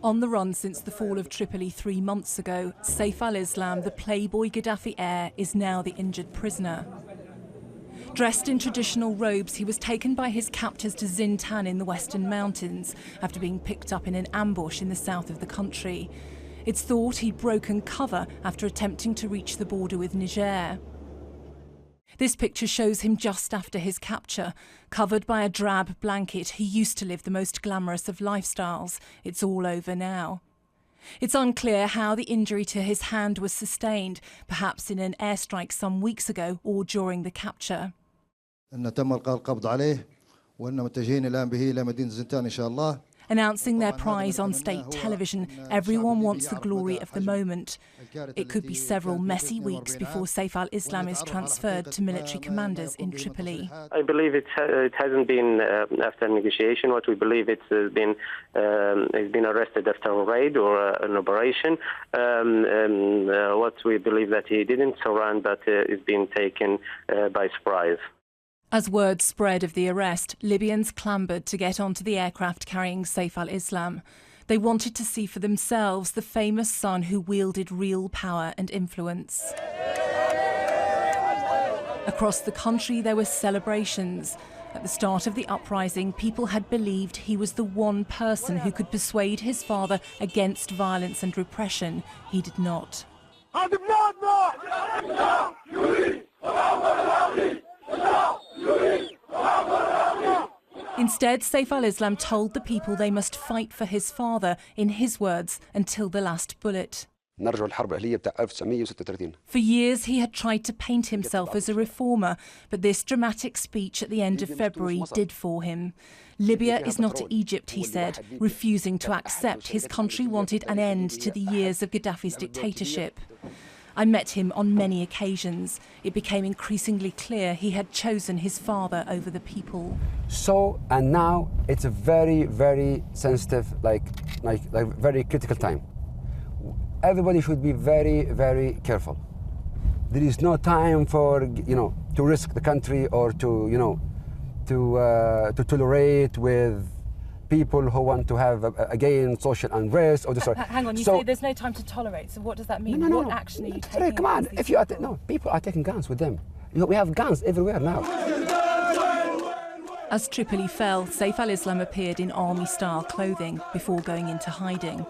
On the run since the fall of Tripoli 3 months ago, Saif Al Islam, the playboy Gaddafi heir, is now the injured prisoner. Dressed in traditional robes, he was taken by his captors to Zintan in the Western Mountains after being picked up in an ambush in the south of the country. It's thought he'd broken cover after attempting to reach the border with Niger. This picture shows him just after his capture. Covered by a drab blanket, he used to live the most glamorous of lifestyles. It's all over now. It's unclear how the injury to his hand was sustained, perhaps in an airstrike some weeks ago or during the capture. Announcing their prize on state television, everyone wants the glory of the moment. It could be several messy weeks before Saif Al Islam is transferred to military commanders in Tripoli. I believe it hasn't been after negotiation. What we believe he's been arrested after a raid or an operation. What we believe that he didn't surrender, but is being taken by surprise. As word spread of the arrest, Libyans clambered to get onto the aircraft carrying Saif Al Islam. They wanted to see for themselves the famous son who wielded real power and influence. Across the country there were celebrations. At the start of the uprising, people had believed he was the one person who could persuade his father against violence and repression. He did not. Instead, Saif Al Islam told the people they must fight for his father, in his words, until the last bullet. For years he had tried to paint himself as a reformer, but this dramatic speech at the end of February did for him. Libya is not Egypt, he said, refusing to accept his country wanted an end to the years of Gaddafi's dictatorship. I met him on many occasions. It became increasingly clear he had chosen his father over the people. So, and now it's a very, very sensitive, like very critical time. Everybody should be very, very careful. There is no time for, to risk the country or to tolerate with people who want to have, again, social unrest or this sort. Hang on, you say there's no time to tolerate, so what does that mean? No. What action are you taking? Come on, if you are, people are taking guns with them. We have guns everywhere now. As Tripoli fell, Saif Al Islam appeared in army-style clothing before going into hiding.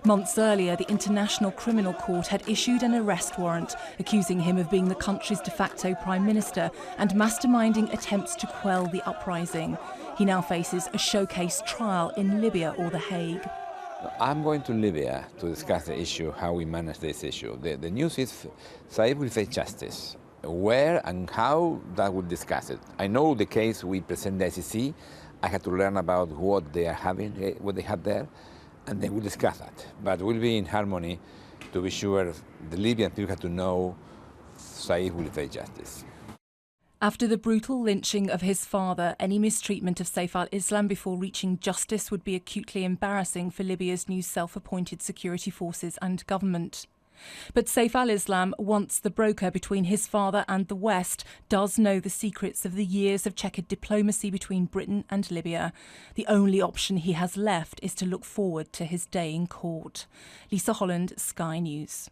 Months earlier, the International Criminal Court had issued an arrest warrant accusing him of being the country's de facto prime minister and masterminding attempts to quell the uprising. He now faces a showcase trial in Libya or The Hague. I'm going to Libya to discuss the issue, how we manage this issue. The news is Saif will face justice. Where and how, that we'll discuss it. I know the case we present the ICC. I had to learn about what they are having, what they had there, and then we'll discuss that. But we'll be in harmony to be sure the Libyan people have to know Saif will face justice. After the brutal lynching of his father, any mistreatment of Saif Al Islam before reaching justice would be acutely embarrassing for Libya's new self-appointed security forces and government. But Saif Al Islam, once the broker between his father and the West, does know the secrets of the years of checkered diplomacy between Britain and Libya. The only option he has left is to look forward to his day in court. Lisa Holland, Sky News.